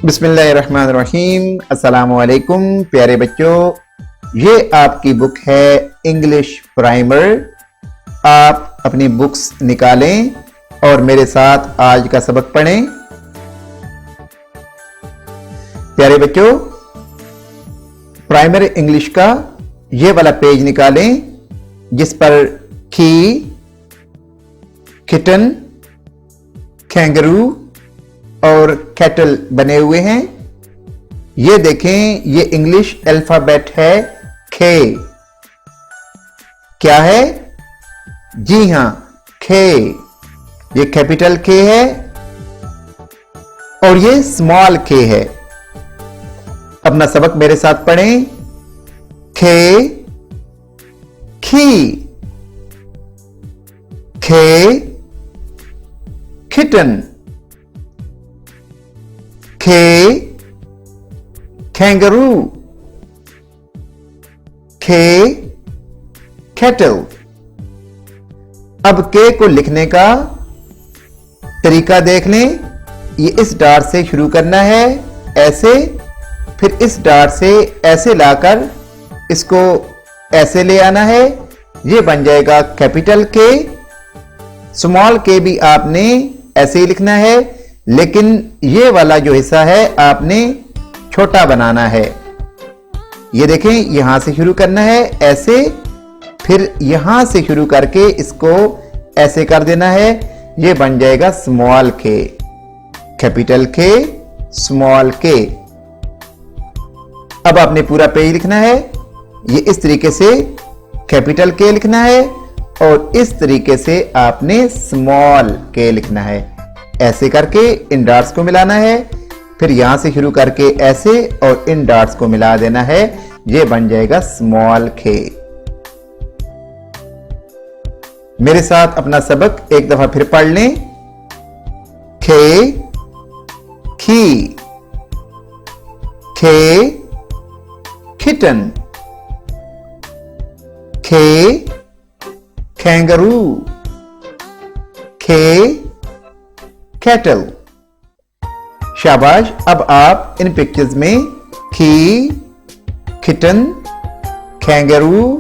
बिस्मिल्लाहिर्रहमानिर्रहीम। अस्सलामुअलैकुम प्यारे बच्चों, ये आपकी बुक है इंग्लिश प्राइमर। आप अपनी बुक्स निकालें और मेरे साथ आज का सबक पढ़ें। प्यारे बच्चों, प्राइमर इंग्लिश का ये वाला पेज निकालें जिस पर की, किटन, कैंगरू और कैटल बने हुए हैं। ये देखें, ये इंग्लिश अल्फाबेट है खे। क्या है? जी हां, खे। ये कैपिटल के है और ये स्मॉल के है। अपना सबक मेरे साथ पढ़ें। खे, खी, खे, किटन, खे, कैंगरू, खे, कैटल। अब के को लिखने का तरीका देख लें। ये इस डार्ट से शुरू करना है, ऐसे, फिर इस डार्ट से ऐसे लाकर इसको ऐसे ले आना है। ये बन जाएगा कैपिटल के। स्मॉल के भी आपने ऐसे ही लिखना है, लेकिन ये वाला जो हिस्सा है आपने छोटा बनाना है। ये देखें, यहां से शुरू करना है ऐसे, फिर यहां से शुरू करके इसको ऐसे कर देना है। ये बन जाएगा स्मॉल के। कैपिटल के, स्मॉल के। अब आपने पूरा पेज लिखना है। ये इस तरीके से कैपिटल के लिखना है और इस तरीके से आपने स्मॉल के लिखना है। ऐसे करके इन डॉट्स को मिलाना है, फिर यहां से शुरू करके ऐसे और इन डॉट्स को मिला देना है। ये बन जाएगा स्मॉल के। मेरे साथ अपना सबक एक दफा फिर पढ़ लें। खे, खी, खे, किटन, खे, कैंगरू, खे, कैटल। शाबाश। अब आप इन पिक्चर्स में की, किटन, कैंगरू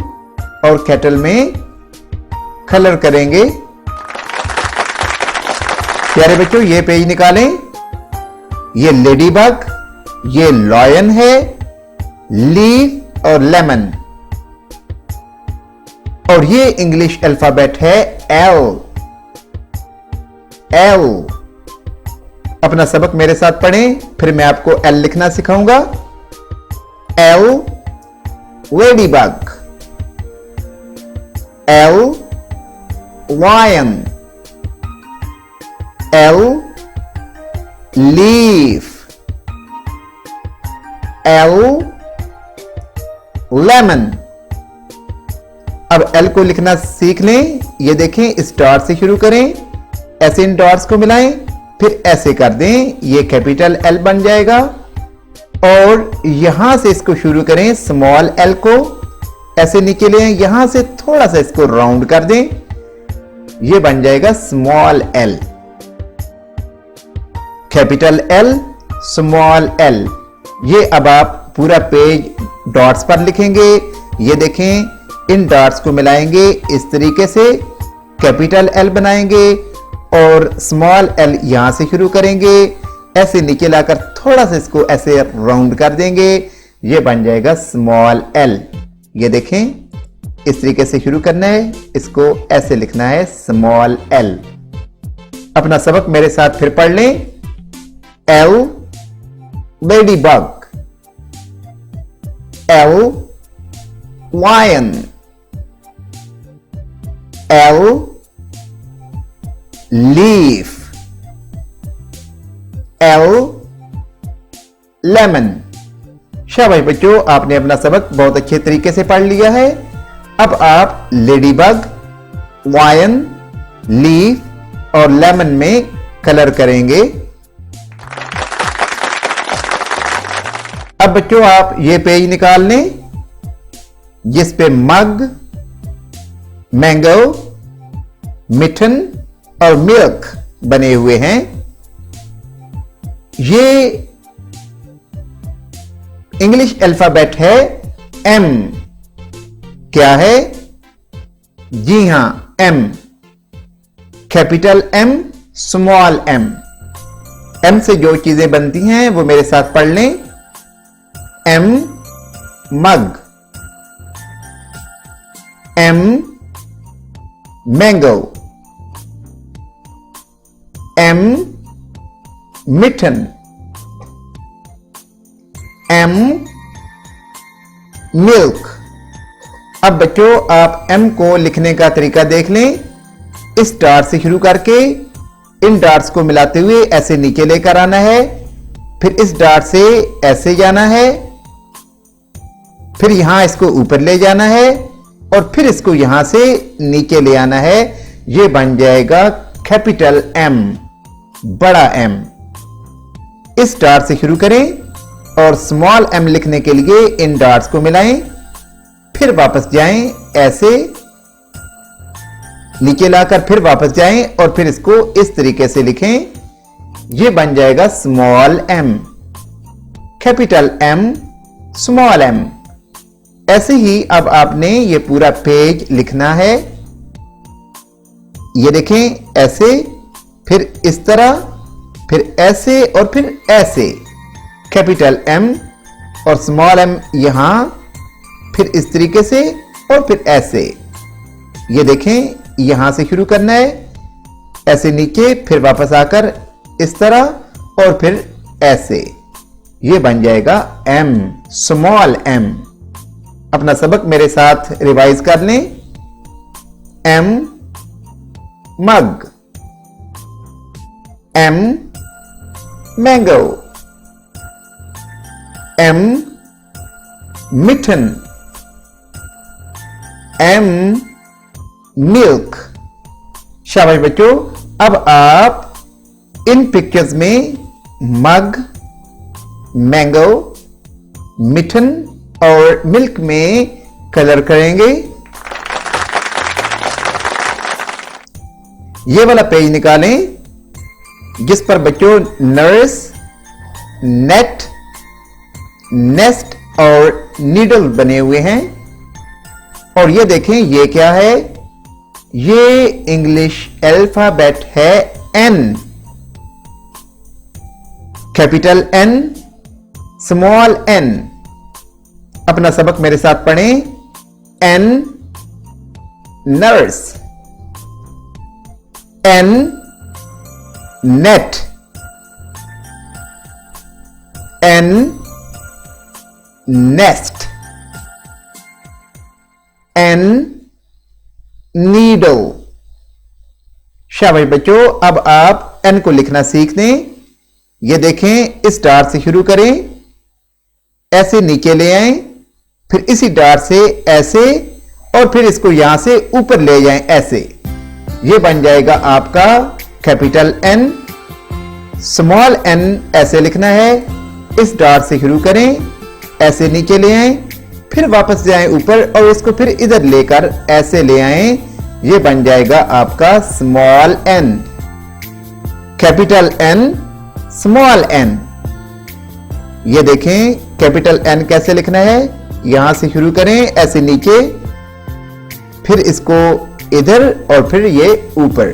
और कैटल में कलर करेंगे। प्यारे बच्चों, ये पेज निकालें। ये लेडी बग, ये लॉयन है, लीफ और लेमन। और ये इंग्लिश अल्फाबेट है एल। एल। अपना सबक मेरे साथ पढ़ें, फिर मैं आपको एल लिखना सिखाऊंगा। L, ladybug. L, lion. L, leaf. L, lemon. अब एल को लिखना सीख लें। ये देखें, इस डॉट से शुरू करें, ऐसे इन डॉट्स को मिलाएं, फिर ऐसे कर दें। ये कैपिटल एल बन जाएगा और यहां से इसको शुरू करें, स्मॉल एल को ऐसे नीचे ले आए, यहां से थोड़ा सा इसको राउंड कर दें। ये बन जाएगा small L. Capital L, small L. ये अब आप पूरा पेज डॉट्स पर लिखेंगे। ये देखें, इन डॉट्स को मिलाएंगे, इस तरीके से कैपिटल एल बनाएंगे और स्मॉल एल यहां से शुरू करेंगे, ऐसे नीचे लाकर थोड़ा सा इसको ऐसे राउंड कर देंगे। ये बन जाएगा स्मॉल एल। ये देखें, इस तरीके से शुरू करना है, इसको ऐसे लिखना है स्मॉल एल। अपना सबक मेरे साथ फिर पढ़ लें। L, ladybug. L, lion. L, leaf. L, lemon. शाबाश बच्चों, आपने अपना सबक बहुत अच्छे तरीके से पढ़ लिया है। अब आप लेडी बग, लायन, लीफ और लेमन में कलर करेंगे। अब बच्चों, आप ये पेज निकाल लें जिस पे मग, मैंगो, मिठन और मिल्क बने हुए हैं। ये इंग्लिश अल्फाबेट है एम। क्या है? जी हां, M. Capital M, small M. M से जो चीजें बनती हैं वो मेरे साथ पढ़ लें। M mug, M mango, M mitten, M milk. अब बच्चों आप एम को लिखने का तरीका देख लें। इस डार्ट से शुरू करके इन डार्ट्स को मिलाते हुए ऐसे नीचे लेकर आना है, फिर इस डार्ट से ऐसे जाना है, फिर यहां इसको ऊपर ले जाना है और फिर इसको यहां से नीचे ले आना है। यह बन जाएगा कैपिटल एम, बड़ा एम। इस डार्ट से शुरू करें और स्मॉल एम लिखने के लिए इन डार्ट्स को मिलाएं, फिर वापस जाएं, ऐसे नीचे लाकर फिर वापस जाएं और फिर इसको इस तरीके से लिखें। यह बन जाएगा small M, capital M, small M. ऐसे ही अब आपने ये पूरा पेज लिखना है। ये देखें, ऐसे, फिर इस तरह, फिर ऐसे और फिर ऐसे। कैपिटल एम और स्मॉल एम यहां, फिर इस तरीके से और फिर ऐसे। ये देखें, यहां से शुरू करना है, ऐसे नीचे, फिर वापस आकर इस तरह और फिर ऐसे। ये बन जाएगा एम, स्मॉल एम। अपना सबक मेरे साथ रिवाइज कर लें। M mug, M mango, M mitten, M milk. शाबाश बच्चों, अब आप इन पिक्चर्स में मग, मैंगो, मिठन और मिल्क में कलर करेंगे। ये वाला पेज निकालें जिस पर बच्चों नर्स, नेट, नेस्ट और नीडल बने हुए हैं। और ये देखें, ये क्या है? ये इंग्लिश अल्फाबेट है N. Capital N, small N. अपना सबक मेरे साथ पढ़ें। N nurse, N net, N nest, N needle. शाबाश बच्चों, अब आप एन को लिखना सीख दें। ये देखें, इस डार्ट से शुरू करें, ऐसे नीचे ले आएं, फिर इसी डार्ट से ऐसे और फिर इसको यहां से ऊपर ले जाएं, ऐसे। ये बन जाएगा आपका कैपिटल एन। स्मॉल एन ऐसे लिखना है। इस डार्ट से शुरू करें, ऐसे नीचे ले आएं, फिर वापस जाएं ऊपर और इसको फिर इधर लेकर ऐसे ले आएं। ये बन जाएगा आपका small N. Capital N, small N. ये देखें, कैपिटल एन कैसे लिखना है। यहां से शुरू करें, ऐसे नीचे, फिर इसको इधर और फिर ये ऊपर।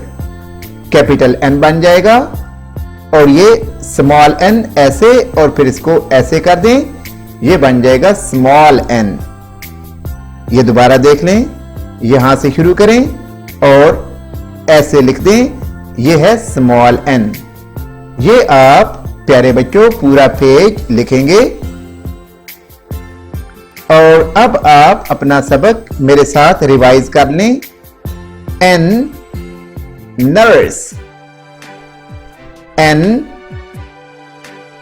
कैपिटल एन बन जाएगा। और ये स्मॉल एन ऐसे और फिर इसको ऐसे कर दें, ये बन जाएगा स्मॉल एन। ये दोबारा देख लें, यहां से शुरू करें और ऐसे लिख दें, ये है स्मॉल एन। ये आप प्यारे बच्चों पूरा पेज लिखेंगे। और अब आप अपना सबक मेरे साथ रिवाइज कर लें। N nurse, N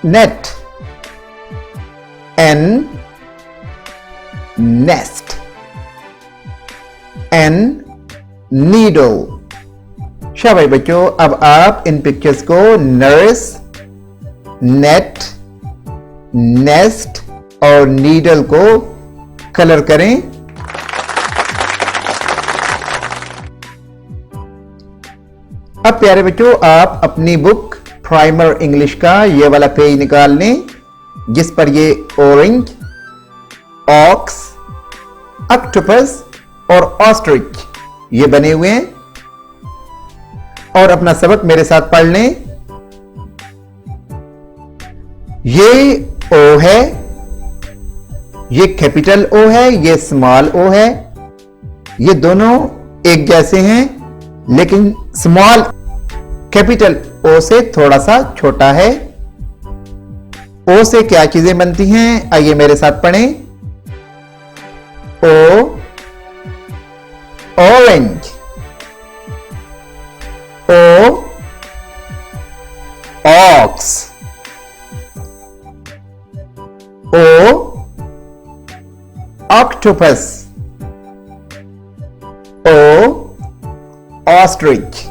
net, N nest, N needle. शाबाश बच्चों, अब आप इन पिक्चर्स को नर्स, नेट, नेस्ट और नीडल को कलर करें। अब प्यारे बच्चों, आप अपनी बुक प्राइमर इंग्लिश का ये वाला पेज निकाल लें जिस पर ये ऑरेंज, ऑक्स, ऑक्टोपस और ऑस्ट्रिच ये बने हुए हैं। और अपना सबक मेरे साथ पढ़ लें। ये ओ है, ये कैपिटल ओ है, ये स्मॉल ओ है। ये दोनों एक जैसे हैं, लेकिन स्मॉल कैपिटल ओ से थोड़ा सा छोटा है। ओ से क्या चीजें बनती हैं, आइए मेरे साथ पढ़ें। ओ, ऑरेंज। ओ, ऑक्स। ओ, ऑक्टोपस। ओ, ऑस्ट्रिच।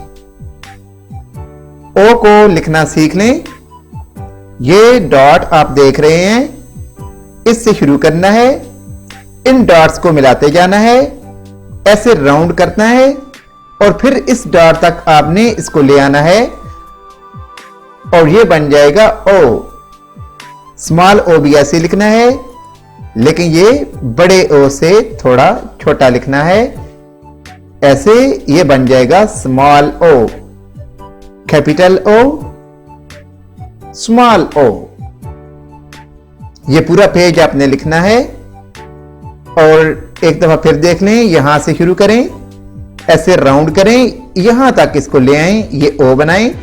ओ को लिखना सीख लें। ये डॉट आप देख रहे हैं, इससे शुरू करना है, इन डॉट्स को मिलाते जाना है, ऐसे राउंड करना है और फिर इस डॉट तक आपने इसको ले आना है और ये बन जाएगा ओ। स्मॉल ओ भी ऐसे लिखना है, लेकिन ये बड़े ओ से थोड़ा छोटा लिखना है। ऐसे ये बन जाएगा स्मॉल ओ, कैपिटल ओ, स्मॉल ओ। ये पूरा पेज आपने लिखना है और एक दफा फिर देख लें। यहां से शुरू करें, ऐसे राउंड करें, यहां तक इसको ले आएं, ये ओ बनाएं।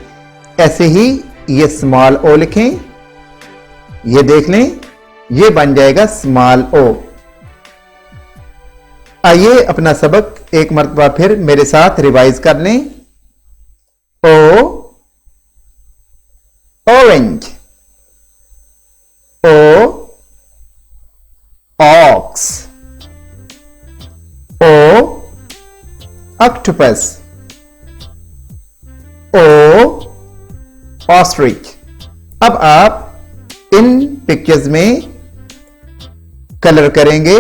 ऐसे ही ये स्मॉल ओ लिखें, ये देख लें, ये बन जाएगा स्मॉल ओ। आइए अपना सबक एक मर्तबा फिर मेरे साथ रिवाइज कर लें। ओ, ऑरेंज। ओ, ऑक्स। ओ, ऑक्टोपस। ओ, ऑस्ट्रिच। अब आप इन पिक्चर्स में कलर करेंगे।